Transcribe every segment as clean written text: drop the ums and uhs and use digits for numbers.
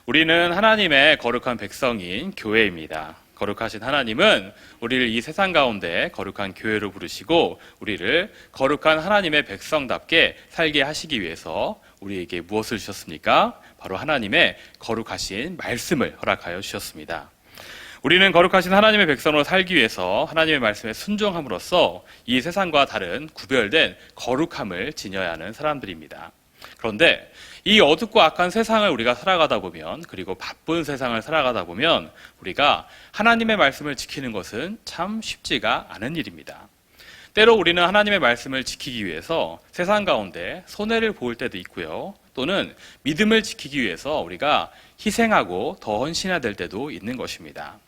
우리는 하나님의 거룩한 백성인 교회입니다. 거룩하신 하나님은 우리를 이 세상 가운데 거룩한 교회로 부르시고 우리를 거룩한 하나님의 백성답게 살게 하시기 위해서 우리에게 무엇을 주셨습니까? 바로 하나님의 거룩하신 말씀을 허락하여 주셨습니다. 우리는 거룩하신 하나님의 백성으로 살기 위해서 하나님의 말씀에 순종함으로써 이 세상과 다른 구별된 거룩함을 지녀야 하는 사람들입니다. 그런데 이 어둡고 악한 세상을 우리가 살아가다 보면, 그리고 바쁜 세상을 살아가다 보면 우리가 하나님의 말씀을 지키는 것은 참 쉽지가 않은 일입니다. 때로 우리는 하나님의 말씀을 지키기 위해서 세상 가운데 손해를 볼 때도 있고요. 또는 믿음을 지키기 위해서 우리가 희생하고 더 헌신해야 될 때도 있는 것입니다.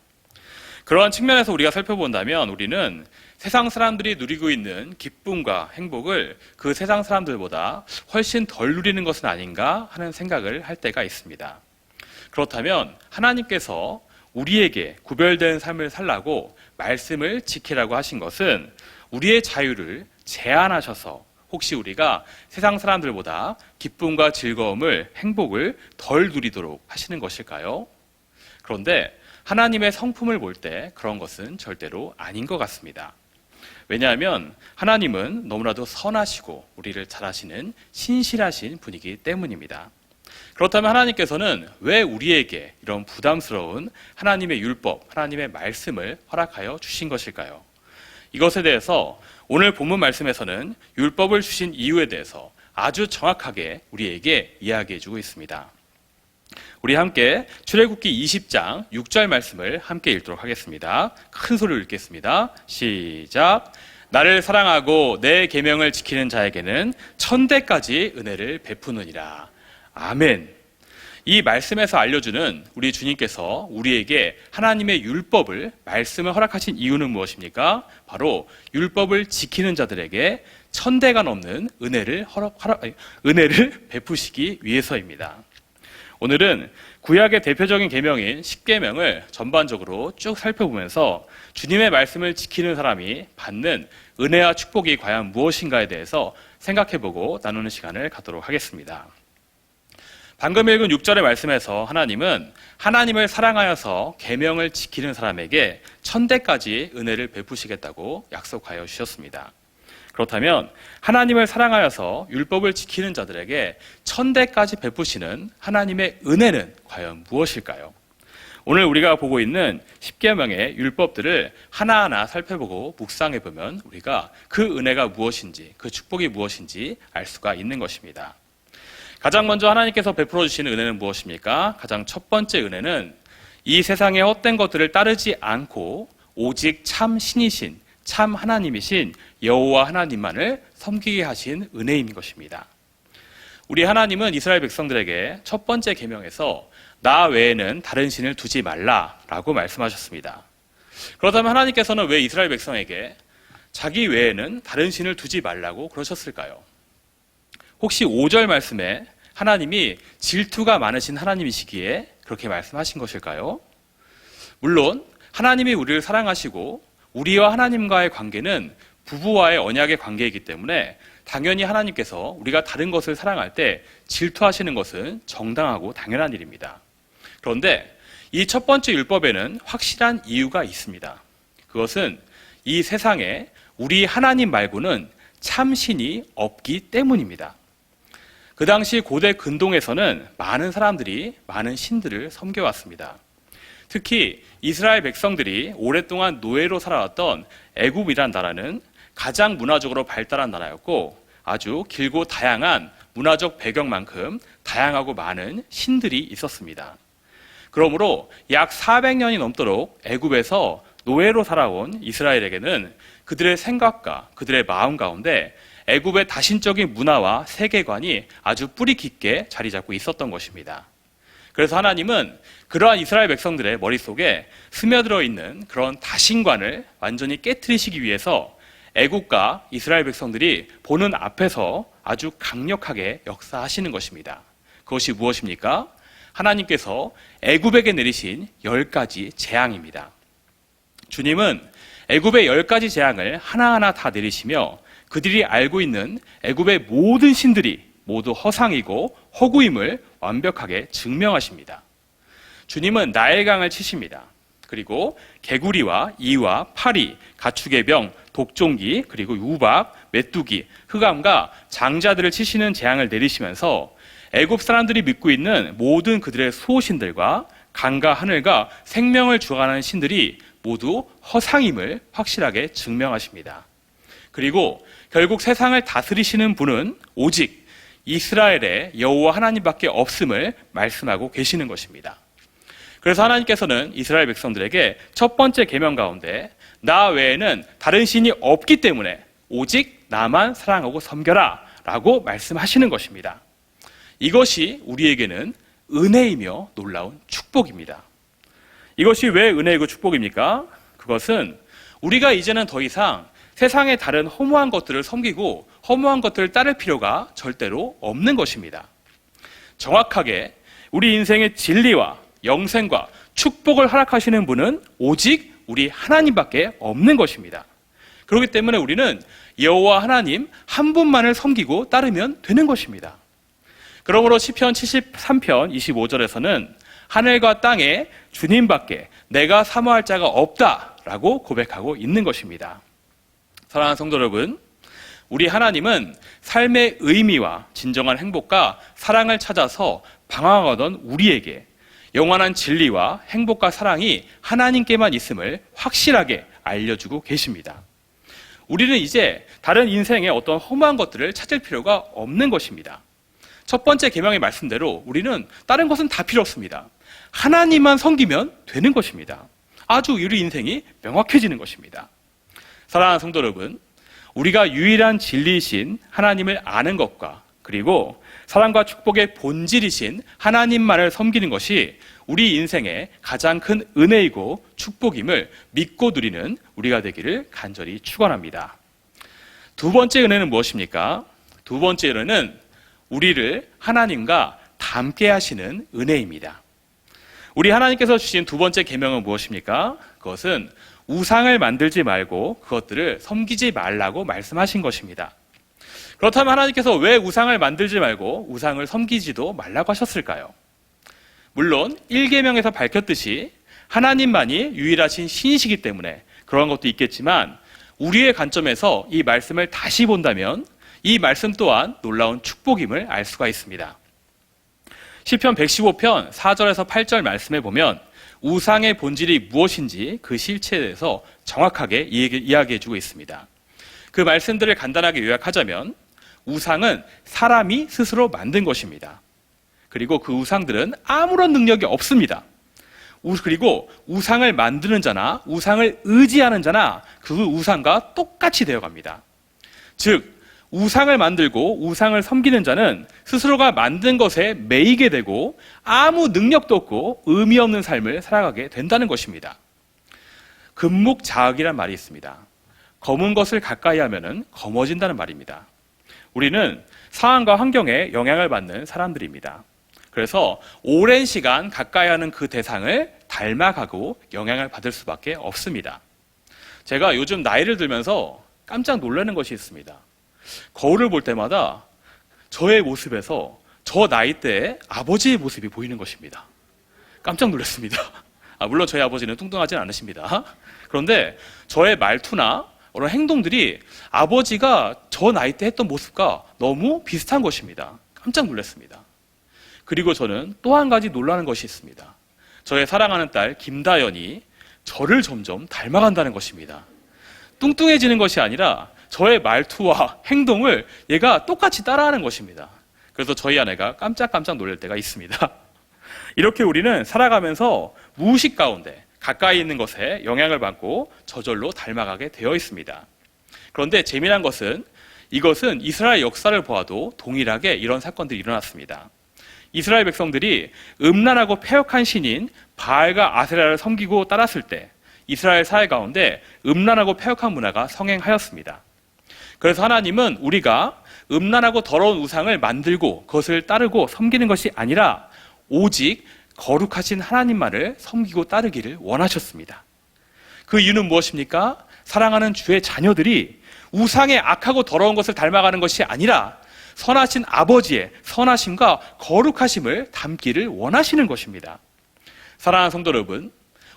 그러한 측면에서 우리가 살펴본다면 우리는 세상 사람들이 누리고 있는 기쁨과 행복을 그 세상 사람들보다 훨씬 덜 누리는 것은 아닌가 하는 생각을 할 때가 있습니다. 그렇다면 하나님께서 우리에게 구별된 삶을 살라고 말씀을 지키라고 하신 것은 우리의 자유를 제한하셔서 혹시 우리가 세상 사람들보다 기쁨과 즐거움을, 행복을 덜 누리도록 하시는 것일까요? 그런데 하나님의 성품을 볼 때 그런 것은 절대로 아닌 것 같습니다. 왜냐하면 하나님은 너무나도 선하시고 우리를 잘 아시는 신실하신 분이기 때문입니다. 그렇다면 하나님께서는 왜 우리에게 이런 부담스러운 하나님의 율법, 하나님의 말씀을 허락하여 주신 것일까요? 이것에 대해서 오늘 본문 말씀에서는 율법을 주신 이유에 대해서 아주 정확하게 우리에게 이야기해 주고 있습니다. 우리 함께 출애굽기 20장 6절 말씀을 함께 읽도록 하겠습니다. 큰 소리로 읽겠습니다. 시작. 나를 사랑하고 내 계명을 지키는 자에게는 천대까지 은혜를 베푸느니라. 아멘. 이 말씀에서 알려주는 우리 주님께서 우리에게 하나님의 율법을, 말씀을 허락하신 이유는 무엇입니까? 바로 율법을 지키는 자들에게 천대가 넘는 은혜를 베푸시기 위해서입니다. 오늘은 구약의 대표적인 계명인 십계명을 전반적으로 쭉 살펴보면서 주님의 말씀을 지키는 사람이 받는 은혜와 축복이 과연 무엇인가에 대해서 생각해보고 나누는 시간을 갖도록 하겠습니다. 방금 읽은 6절의 말씀에서 하나님은 하나님을 사랑하여서 계명을 지키는 사람에게 천대까지 은혜를 베푸시겠다고 약속하여 주셨습니다. 그렇다면 하나님을 사랑하여서 율법을 지키는 자들에게 천대까지 베푸시는 하나님의 은혜는 과연 무엇일까요? 오늘 우리가 보고 있는 십계명의 율법들을 하나하나 살펴보고 묵상해보면 우리가 그 은혜가 무엇인지, 그 축복이 무엇인지 알 수가 있는 것입니다. 가장 먼저 하나님께서 베풀어 주시는 은혜는 무엇입니까? 가장 첫 번째 은혜는 이 세상의 헛된 것들을 따르지 않고 오직 참 신이신, 참 하나님이신 여호와 하나님만을 섬기게 하신 은혜인 것입니다. 우리 하나님은 이스라엘 백성들에게 첫 번째 계명에서 나 외에는 다른 신을 두지 말라라고 말씀하셨습니다. 그렇다면 하나님께서는 왜 이스라엘 백성에게 자기 외에는 다른 신을 두지 말라고 그러셨을까요? 혹시 5절 말씀에 하나님이 질투가 많으신 하나님이시기에 그렇게 말씀하신 것일까요? 물론 하나님이 우리를 사랑하시고 우리와 하나님과의 관계는 부부와의 언약의 관계이기 때문에 당연히 하나님께서 우리가 다른 것을 사랑할 때 질투하시는 것은 정당하고 당연한 일입니다. 그런데 이 첫 번째 율법에는 확실한 이유가 있습니다. 그것은 이 세상에 우리 하나님 말고는 참신이 없기 때문입니다. 그 당시 고대 근동에서는 많은 사람들이 많은 신들을 섬겨왔습니다. 특히 이스라엘 백성들이 오랫동안 노예로 살아왔던 애굽이란 나라는 가장 문화적으로 발달한 나라였고 아주 길고 다양한 문화적 배경만큼 다양하고 많은 신들이 있었습니다. 그러므로 약 400년이 넘도록 애굽에서 노예로 살아온 이스라엘에게는 그들의 생각과 그들의 마음 가운데 애굽의 다신적인 문화와 세계관이 아주 뿌리 깊게 자리 잡고 있었던 것입니다. 그래서 하나님은 그러한 이스라엘 백성들의 머릿속에 스며들어 있는 그런 다신관을 완전히 깨트리시기 위해서 애국과 이스라엘 백성들이 보는 앞에서 아주 강력하게 역사하시는 것입니다. 그것이 무엇입니까? 하나님께서 애굽에게 내리신 10가지 재앙입니다. 주님은 애굽의 10가지 재앙을 하나하나 다 내리시며 그들이 알고 있는 애굽의 모든 신들이 모두 허상이고 허구임을 완벽하게 증명하십니다. 주님은 나일강을 치십니다. 그리고 개구리와 이와 파리, 가축의 병, 독종기, 그리고 유박, 메뚜기, 흑암과 장자들을 치시는 재앙을 내리시면서 애굽 사람들이 믿고 있는 모든 그들의 수호신들과 강과 하늘과 생명을 주관하는 신들이 모두 허상임을 확실하게 증명하십니다. 그리고 결국 세상을 다스리시는 분은 오직 이스라엘의 여호와 하나님밖에 없음을 말씀하고 계시는 것입니다. 그래서 하나님께서는 이스라엘 백성들에게 첫 번째 계명 가운데 나 외에는 다른 신이 없기 때문에 오직 나만 사랑하고 섬겨라 라고 말씀하시는 것입니다. 이것이 우리에게는 은혜이며 놀라운 축복입니다. 이것이 왜 은혜이고 축복입니까? 그것은 우리가 이제는 더 이상 세상의 다른 허무한 것들을 섬기고 허무한 것들을 따를 필요가 절대로 없는 것입니다. 정확하게 우리 인생의 진리와 영생과 축복을 허락하시는 분은 오직 우리 하나님밖에 없는 것입니다. 그렇기 때문에 우리는 여호와 하나님 한 분만을 섬기고 따르면 되는 것입니다. 그러므로 시편 73편 25절에서는 하늘과 땅에 주님밖에 내가 사모할 자가 없다라고 고백하고 있는 것입니다. 사랑하는 성도 여러분, 우리 하나님은 삶의 의미와 진정한 행복과 사랑을 찾아서 방황하던 우리에게 영원한 진리와 행복과 사랑이 하나님께만 있음을 확실하게 알려주고 계십니다. 우리는 이제 다른 인생의 어떤 허무한 것들을 찾을 필요가 없는 것입니다. 첫 번째 계명의 말씀대로 우리는 다른 것은 다 필요 없습니다. 하나님만 섬기면 되는 것입니다. 아주 우리 인생이 명확해지는 것입니다. 사랑하는 성도 여러분, 우리가 유일한 진리이신 하나님을 아는 것과 그리고 사랑과 축복의 본질이신 하나님만을 섬기는 것이 우리 인생의 가장 큰 은혜이고 축복임을 믿고 누리는 우리가 되기를 간절히 축원합니다. 두 번째 은혜는 무엇입니까? 두 번째 은혜는 우리를 하나님과 닮게 하시는 은혜입니다. 우리 하나님께서 주신 두 번째 계명은 무엇입니까? 그것은 우상을 만들지 말고 그것들을 섬기지 말라고 말씀하신 것입니다. 그렇다면 하나님께서 왜 우상을 만들지 말고 우상을 섬기지도 말라고 하셨을까요? 물론 1계명에서 밝혔듯이 하나님만이 유일하신 신이시기 때문에 그런 것도 있겠지만 우리의 관점에서 이 말씀을 다시 본다면 이 말씀 또한 놀라운 축복임을 알 수가 있습니다. 시편 115편 4절에서 8절 말씀에 보면 우상의 본질이 무엇인지 그 실체에 대해서 정확하게 이야기해주고 있습니다. 그 말씀들을 간단하게 요약하자면 우상은 사람이 스스로 만든 것입니다. 그리고 그 우상들은 아무런 능력이 없습니다. 그리고 우상을 만드는 자나 우상을 의지하는 자나 그 우상과 똑같이 되어갑니다. 즉 우상을 만들고 우상을 섬기는 자는 스스로가 만든 것에 매이게 되고 아무 능력도 없고 의미 없는 삶을 살아가게 된다는 것입니다. 금묵자학이란 말이 있습니다. 검은 것을 가까이 하면 검어진다는 말입니다. 우리는 상황과 환경에 영향을 받는 사람들입니다. 그래서 오랜 시간 가까이 하는 그 대상을 닮아가고 영향을 받을 수밖에 없습니다. 제가 요즘 나이를 들면서 깜짝 놀라는 것이 있습니다. 거울을 볼 때마다 저의 모습에서 저 나이 때의 아버지의 모습이 보이는 것입니다. 깜짝 놀랐습니다. 물론 저희 아버지는 뚱뚱하진 않으십니다. 그런데 저의 말투나 그런 행동들이 아버지가 저 나이 때 했던 모습과 너무 비슷한 것입니다. 깜짝 놀랐습니다. 그리고 저는 또 한 가지 놀라는 것이 있습니다. 저의 사랑하는 딸 김다연이 저를 점점 닮아간다는 것입니다. 뚱뚱해지는 것이 아니라 저의 말투와 행동을 얘가 똑같이 따라하는 것입니다. 그래서 저희 아내가 깜짝깜짝 놀랄 때가 있습니다. 이렇게 우리는 살아가면서 무의식 가운데 가까이 있는 것에 영향을 받고 저절로 닮아가게 되어 있습니다. 그런데 재미난 것은 이것은 이스라엘 역사를 보아도 동일하게 이런 사건들이 일어났습니다. 이스라엘 백성들이 음란하고 패역한 신인 바알과 아세라를 섬기고 따랐을 때 이스라엘 사회 가운데 음란하고 패역한 문화가 성행하였습니다. 그래서 하나님은 우리가 음란하고 더러운 우상을 만들고 그것을 따르고 섬기는 것이 아니라 오직 거룩하신 하나님만을 섬기고 따르기를 원하셨습니다. 그 이유는 무엇입니까? 사랑하는 주의 자녀들이 우상의 악하고 더러운 것을 닮아가는 것이 아니라 선하신 아버지의 선하심과 거룩하심을 담기를 원하시는 것입니다. 사랑하는 성도 여러분,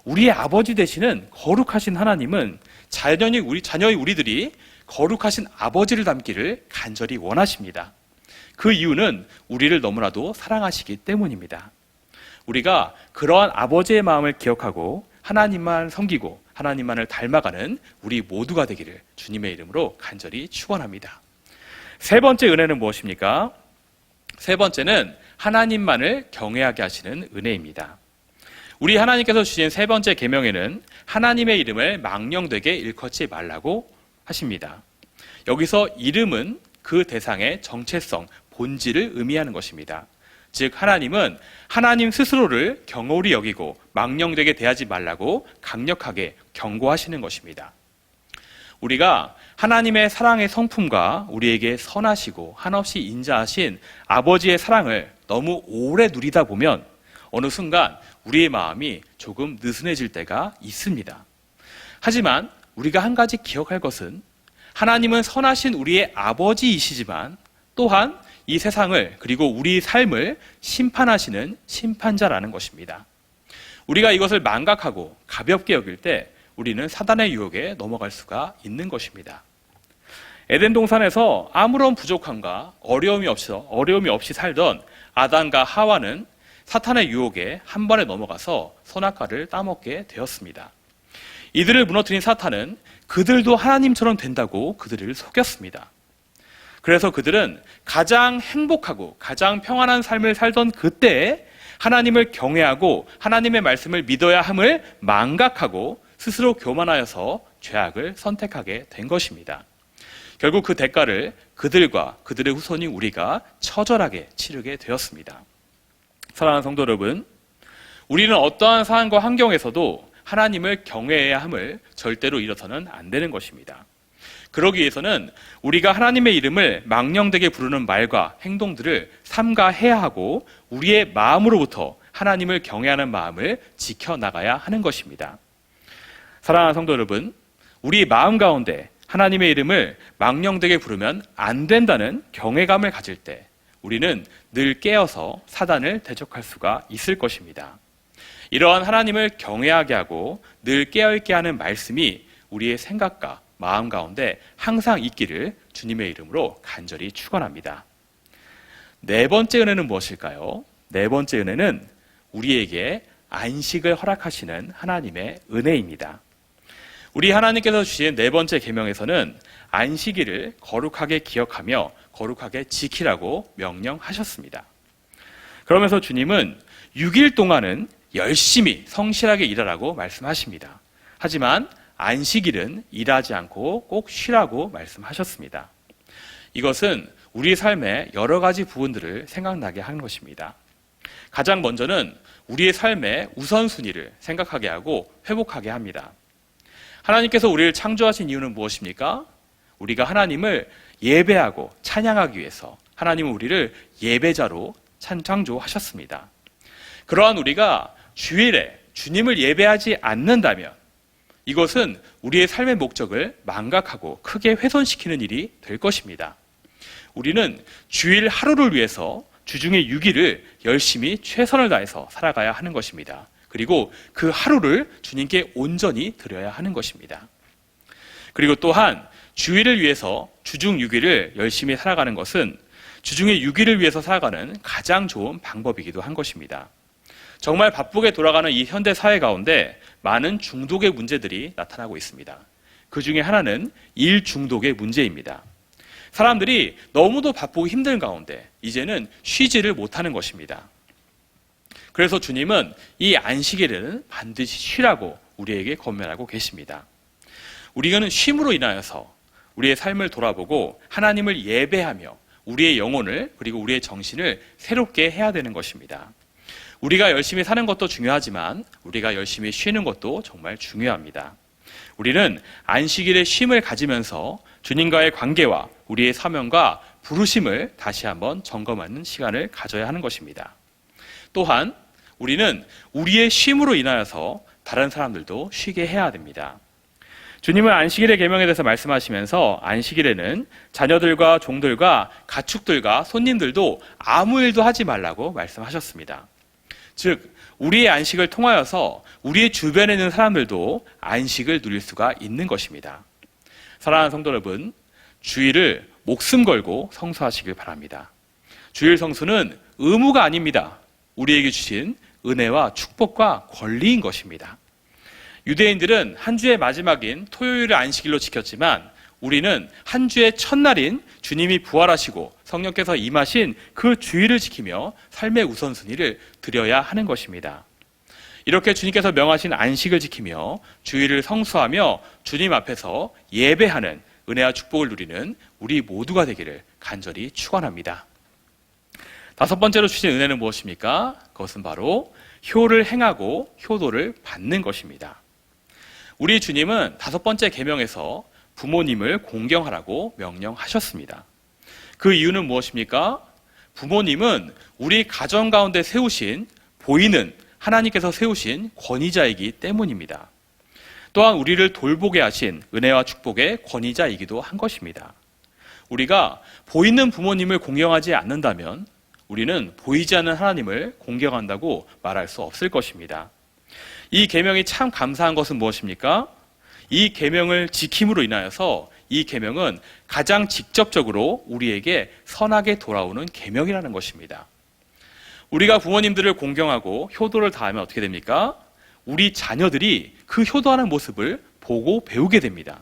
우리의 아버지 되시는 거룩하신 하나님은 자녀의 우리들이 거룩하신 아버지를 닮기를 간절히 원하십니다. 그 이유는 우리를 너무나도 사랑하시기 때문입니다. 우리가 그러한 아버지의 마음을 기억하고 하나님만 섬기고 하나님만을 닮아가는 우리 모두가 되기를 주님의 이름으로 간절히 축원합니다. 세 번째 은혜는 무엇입니까? 세 번째는 하나님만을 경외하게 하시는 은혜입니다. 우리 하나님께서 주신 세 번째 계명에는 하나님의 이름을 망령되게 일컫지 말라고 하십니다. 여기서 이름은 그 대상의 정체성, 본질을 의미하는 것입니다. 즉 하나님은 하나님 스스로를 경홀히 여기고 망령되게 대하지 말라고 강력하게 경고하시는 것입니다. 우리가 하나님의 사랑의 성품과 우리에게 선하시고 한없이 인자하신 아버지의 사랑을 너무 오래 누리다 보면 어느 순간 우리의 마음이 조금 느슨해질 때가 있습니다. 하지만 우리가 한 가지 기억할 것은 하나님은 선하신 우리의 아버지이시지만 또한 이 세상을 그리고 우리 삶을 심판하시는 심판자라는 것입니다. 우리가 이것을 망각하고 가볍게 여길 때 우리는 사단의 유혹에 넘어갈 수가 있는 것입니다. 에덴 동산에서 아무런 부족함과 어려움이 없이 살던 아담과 하와는 사탄의 유혹에 한 번에 넘어가서 선악과를 따먹게 되었습니다. 이들을 무너뜨린 사탄은 그들도 하나님처럼 된다고 그들을 속였습니다. 그래서 그들은 가장 행복하고 가장 평안한 삶을 살던 그때에 하나님을 경외하고 하나님의 말씀을 믿어야 함을 망각하고 스스로 교만하여서 죄악을 선택하게 된 것입니다. 결국 그 대가를 그들과 그들의 후손인 우리가 처절하게 치르게 되었습니다. 사랑하는 성도 여러분, 우리는 어떠한 상황과 환경에서도 하나님을 경외해야 함을 절대로 잃어서는 안 되는 것입니다. 그러기 위해서는 우리가 하나님의 이름을 망령되게 부르는 말과 행동들을 삼가해야 하고 우리의 마음으로부터 하나님을 경외하는 마음을 지켜나가야 하는 것입니다. 사랑하는 성도 여러분, 우리 마음 가운데 하나님의 이름을 망령되게 부르면 안 된다는 경외감을 가질 때 우리는 늘 깨어서 사단을 대적할 수가 있을 것입니다. 이러한 하나님을 경외하게 하고 늘 깨어있게 하는 말씀이 우리의 생각과 마음 가운데 항상 있기를 주님의 이름으로 간절히 축원합니다. 네 번째 은혜는 무엇일까요? 네 번째 은혜는 우리에게 안식을 허락하시는 하나님의 은혜입니다. 우리 하나님께서 주신 네 번째 계명에서는 안식일을 거룩하게 기억하며 거룩하게 지키라고 명령하셨습니다. 그러면서 주님은 6일 동안은 열심히 성실하게 일하라고 말씀하십니다. 하지만 안식일은 일하지 않고 꼭 쉬라고 말씀하셨습니다. 이것은 우리 삶의 여러 가지 부분들을 생각나게 하는 것입니다. 가장 먼저는 우리의 삶의 우선순위를 생각하게 하고 회복하게 합니다. 하나님께서 우리를 창조하신 이유는 무엇입니까? 우리가 하나님을 예배하고 찬양하기 위해서 하나님은 우리를 예배자로 창조하셨습니다. 그러한 우리가 주일에 주님을 예배하지 않는다면 이것은 우리의 삶의 목적을 망각하고 크게 훼손시키는 일이 될 것입니다. 우리는 주일 하루를 위해서 주중의 6일을 열심히 최선을 다해서 살아가야 하는 것입니다. 그리고 그 하루를 주님께 온전히 드려야 하는 것입니다. 그리고 또한 주일을 위해서 주중 6일을 열심히 살아가는 것은 주중의 6일을 위해서 살아가는 가장 좋은 방법이기도 한 것입니다. 정말 바쁘게 돌아가는 이 현대 사회 가운데 많은 중독의 문제들이 나타나고 있습니다. 그 중에 하나는 일 중독의 문제입니다. 사람들이 너무도 바쁘고 힘든 가운데 이제는 쉬지를 못하는 것입니다. 그래서 주님은 이 안식일에는 반드시 쉬라고 우리에게 권면하고 계십니다. 우리는 쉼으로 인하여서 우리의 삶을 돌아보고 하나님을 예배하며 우리의 영혼을 그리고 우리의 정신을 새롭게 해야 되는 것입니다. 우리가 열심히 사는 것도 중요하지만 우리가 열심히 쉬는 것도 정말 중요합니다. 우리는 안식일의 쉼을 가지면서 주님과의 관계와 우리의 사명과 부르심을 다시 한번 점검하는 시간을 가져야 하는 것입니다. 또한 우리는 우리의 쉼으로 인하여서 다른 사람들도 쉬게 해야 됩니다. 주님은 안식일의 계명에 대해서 말씀하시면서 안식일에는 자녀들과 종들과 가축들과 손님들도 아무 일도 하지 말라고 말씀하셨습니다. 즉 우리의 안식을 통하여서 우리의 주변에 있는 사람들도 안식을 누릴 수가 있는 것입니다. 사랑하는 성도 여러분, 주일을 목숨 걸고 성수하시길 바랍니다. 주일 성수는 의무가 아닙니다. 우리에게 주신 은혜와 축복과 권리인 것입니다. 유대인들은 한 주의 마지막인 토요일을 안식일로 지켰지만 우리는 한 주의 첫날인 주님이 부활하시고 성령께서 임하신 그 주일을 지키며 삶의 우선순위를 드려야 하는 것입니다. 이렇게 주님께서 명하신 안식을 지키며 주일을 성수하며 주님 앞에서 예배하는 은혜와 축복을 누리는 우리 모두가 되기를 간절히 축원합니다. 다섯 번째로 주신 은혜는 무엇입니까? 그것은 바로 효를 행하고 효도를 받는 것입니다. 우리 주님은 다섯 번째 계명에서 부모님을 공경하라고 명령하셨습니다. 그 이유는 무엇입니까? 부모님은 우리 가정 가운데 세우신 보이는 하나님께서 세우신 권위자이기 때문입니다. 또한 우리를 돌보게 하신 은혜와 축복의 권위자이기도 한 것입니다. 우리가 보이는 부모님을 공경하지 않는다면 우리는 보이지 않는 하나님을 공경한다고 말할 수 없을 것입니다. 이 계명이 참 감사한 것은 무엇입니까? 이 계명을 지킴으로 인하여서 이 계명은 가장 직접적으로 우리에게 선하게 돌아오는 계명이라는 것입니다. 우리가 부모님들을 공경하고 효도를 다하면 어떻게 됩니까? 우리 자녀들이 그 효도하는 모습을 보고 배우게 됩니다.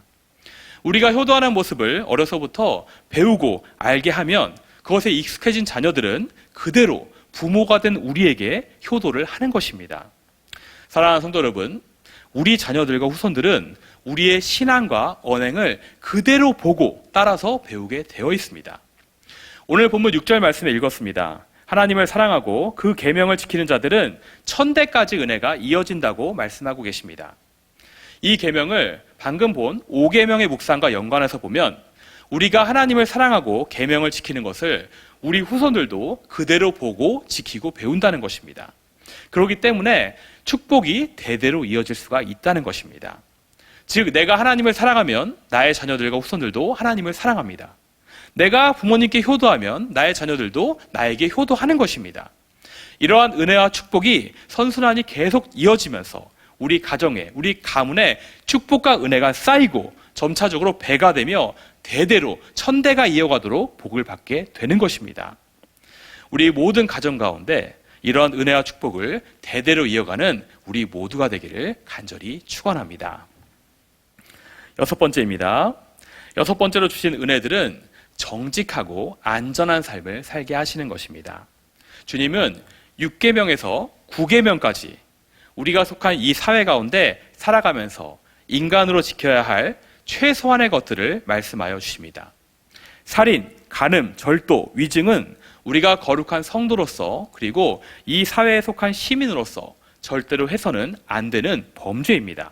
우리가 효도하는 모습을 어려서부터 배우고 알게 하면 그것에 익숙해진 자녀들은 그대로 부모가 된 우리에게 효도를 하는 것입니다. 사랑하는 성도 여러분, 우리 자녀들과 후손들은 우리의 신앙과 언행을 그대로 보고 따라서 배우게 되어 있습니다. 오늘 본문 6절 말씀에 읽었습니다. 하나님을 사랑하고 그 계명을 지키는 자들은 천대까지 은혜가 이어진다고 말씀하고 계십니다. 이 계명을 방금 본 5계명의 묵상과 연관해서 보면 우리가 하나님을 사랑하고 계명을 지키는 것을 우리 후손들도 그대로 보고 지키고 배운다는 것입니다. 그렇기 때문에 축복이 대대로 이어질 수가 있다는 것입니다. 즉 내가 하나님을 사랑하면 나의 자녀들과 후손들도 하나님을 사랑합니다. 내가 부모님께 효도하면 나의 자녀들도 나에게 효도하는 것입니다. 이러한 은혜와 축복이 선순환이 계속 이어지면서 우리 가정에, 우리 가문에 축복과 은혜가 쌓이고 점차적으로 배가 되며 대대로 천대가 이어가도록 복을 받게 되는 것입니다. 우리 모든 가정 가운데 이러한 은혜와 축복을 대대로 이어가는 우리 모두가 되기를 간절히 축원합니다. 여섯 번째입니다. 여섯 번째로 주신 은혜들은 정직하고 안전한 삶을 살게 하시는 것입니다. 주님은 6계명에서 9계명까지 우리가 속한 이 사회 가운데 살아가면서 인간으로 지켜야 할 최소한의 것들을 말씀하여 주십니다. 살인, 간음, 절도, 위증은 우리가 거룩한 성도로서 그리고 이 사회에 속한 시민으로서 절대로 해서는 안 되는 범죄입니다.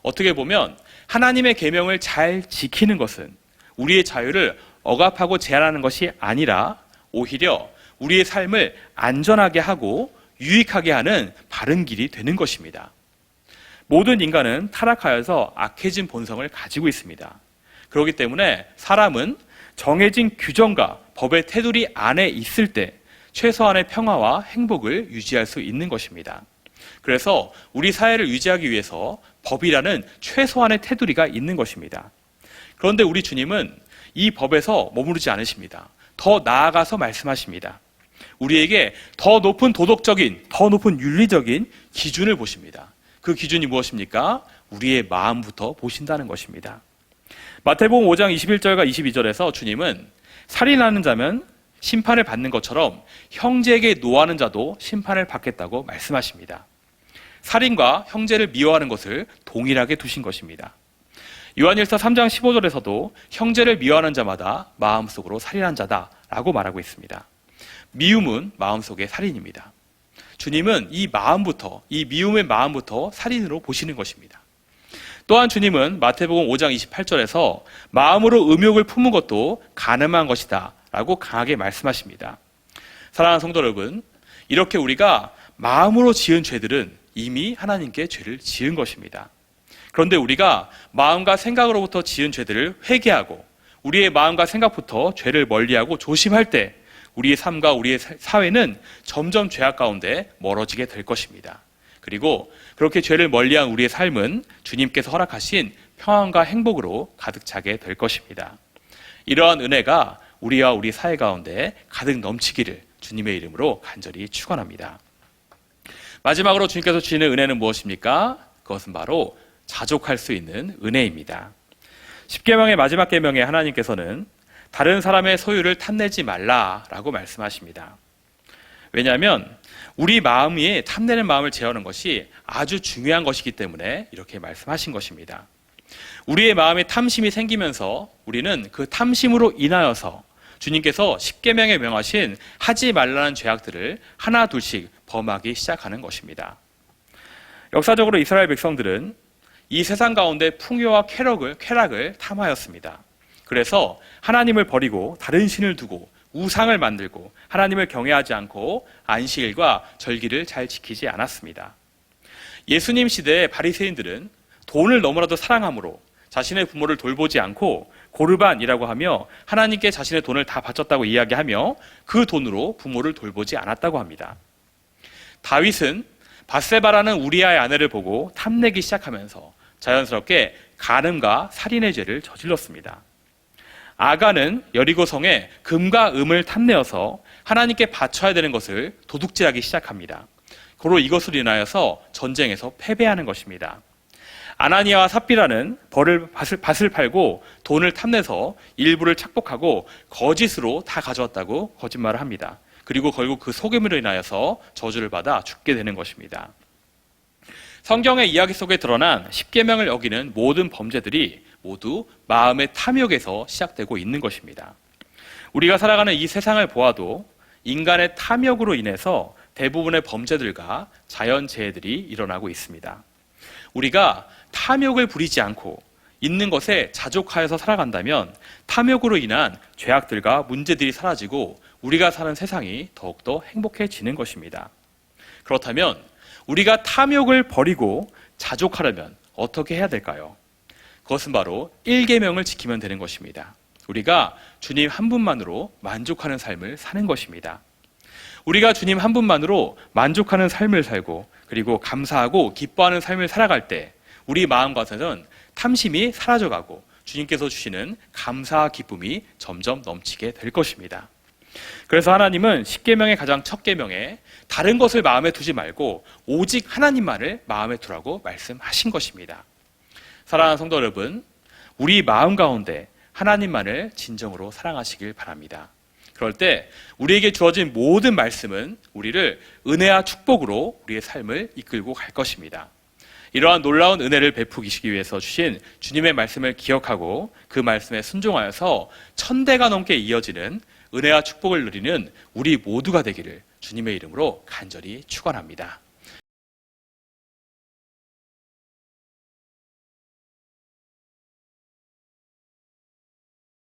어떻게 보면 하나님의 계명을 잘 지키는 것은 우리의 자유를 억압하고 제한하는 것이 아니라 오히려 우리의 삶을 안전하게 하고 유익하게 하는 바른 길이 되는 것입니다. 모든 인간은 타락하여서 악해진 본성을 가지고 있습니다. 그렇기 때문에 사람은 정해진 규정과 법의 테두리 안에 있을 때 최소한의 평화와 행복을 유지할 수 있는 것입니다. 그래서 우리 사회를 유지하기 위해서 법이라는 최소한의 테두리가 있는 것입니다. 그런데 우리 주님은 이 법에서 머무르지 않으십니다. 더 나아가서 말씀하십니다. 우리에게 더 높은 도덕적인, 더 높은 윤리적인 기준을 보십니다. 그 기준이 무엇입니까? 우리의 마음부터 보신다는 것입니다. 마태복음 5장 21절과 22절에서 주님은 살인하는 자면 심판을 받는 것처럼 형제에게 노하는 자도 심판을 받겠다고 말씀하십니다. 살인과 형제를 미워하는 것을 동일하게 두신 것입니다. 요한일서 3장 15절에서도 형제를 미워하는 자마다 마음속으로 살인한 자다라고 말하고 있습니다. 미움은 마음속의 살인입니다. 주님은 이 마음부터, 이 미움의 마음부터 살인으로 보시는 것입니다. 또한 주님은 마태복음 5장 28절에서 마음으로 음욕을 품은 것도 간음한 것이다 라고 강하게 말씀하십니다. 사랑하는 성도 여러분, 이렇게 우리가 마음으로 지은 죄들은 이미 하나님께 죄를 지은 것입니다. 그런데 우리가 마음과 생각으로부터 지은 죄들을 회개하고 우리의 마음과 생각부터 죄를 멀리하고 조심할 때 우리의 삶과 우리의 사회는 점점 죄악 가운데 멀어지게 될 것입니다. 그리고 그렇게 죄를 멀리한 우리의 삶은 주님께서 허락하신 평안과 행복으로 가득 차게 될 것입니다. 이러한 은혜가 우리와 우리 사회 가운데 가득 넘치기를 주님의 이름으로 간절히 축원합니다. 마지막으로 주님께서 주시는 은혜는 무엇입니까? 그것은 바로 자족할 수 있는 은혜입니다. 10계명의 마지막 계명에 하나님께서는 다른 사람의 소유를 탐내지 말라라고 말씀하십니다. 왜냐하면 우리 마음이 탐내는 마음을 제어하는 것이 아주 중요한 것이기 때문에 이렇게 말씀하신 것입니다. 우리의 마음에 탐심이 생기면서 우리는 그 탐심으로 인하여서 주님께서 10계명에 명하신 하지 말라는 죄악들을 하나 둘씩 범하기 시작하는 것입니다. 역사적으로 이스라엘 백성들은 이 세상 가운데 풍요와 쾌락을 탐하였습니다. 그래서 하나님을 버리고 다른 신을 두고 우상을 만들고 하나님을 경외하지 않고 안식일과 절기를 잘 지키지 않았습니다. 예수님 시대의 바리새인들은 돈을 너무나도 사랑함으로 자신의 부모를 돌보지 않고 고르반이라고 하며 하나님께 자신의 돈을 다 바쳤다고 이야기하며 그 돈으로 부모를 돌보지 않았다고 합니다. 다윗은 밧세바라는 우리아의 아내를 보고 탐내기 시작하면서 자연스럽게 간음과 살인의 죄를 저질렀습니다. 아간은 여리고성에 금과 음을 탐내어서 하나님께 바쳐야 되는 것을 도둑질하기 시작합니다. 고로 이것으로 인하여서 전쟁에서 패배하는 것입니다. 아나니아와 삽비라는 밭을 팔고 돈을 탐내서 일부를 착복하고 거짓으로 다 가져왔다고 거짓말을 합니다. 그리고 결국 그 속임으로 인하여서 저주를 받아 죽게 되는 것입니다. 성경의 이야기 속에 드러난 10계명을 어기는 모든 범죄들이 모두 마음의 탐욕에서 시작되고 있는 것입니다. 우리가 살아가는 이 세상을 보아도 인간의 탐욕으로 인해서 대부분의 범죄들과 자연재해들이 일어나고 있습니다. 우리가 탐욕을 부리지 않고 있는 것에 자족하여서 살아간다면 탐욕으로 인한 죄악들과 문제들이 사라지고 우리가 사는 세상이 더욱더 행복해지는 것입니다. 그렇다면 우리가 탐욕을 버리고 자족하려면 어떻게 해야 될까요? 그것은 바로 1계명을 지키면 되는 것입니다. 우리가 주님 한 분만으로 만족하는 삶을 사는 것입니다. 우리가 주님 한 분만으로 만족하는 삶을 살고 그리고 감사하고 기뻐하는 삶을 살아갈 때 우리 마음가에서는 탐심이 사라져가고 주님께서 주시는 감사와 기쁨이 점점 넘치게 될 것입니다. 그래서 하나님은 10계명의 가장 첫 계명에 다른 것을 마음에 두지 말고 오직 하나님만을 마음에 두라고 말씀하신 것입니다. 사랑하는 성도 여러분, 우리 마음 가운데 하나님만을 진정으로 사랑하시길 바랍니다. 그럴 때 우리에게 주어진 모든 말씀은 우리를 은혜와 축복으로 우리의 삶을 이끌고 갈 것입니다. 이러한 놀라운 은혜를 베푸시기 위해서 주신 주님의 말씀을 기억하고 그 말씀에 순종하여서 1000대가 넘게 이어지는 은혜와 축복을 누리는 우리 모두가 되기를 주님의 이름으로 간절히 축원합니다.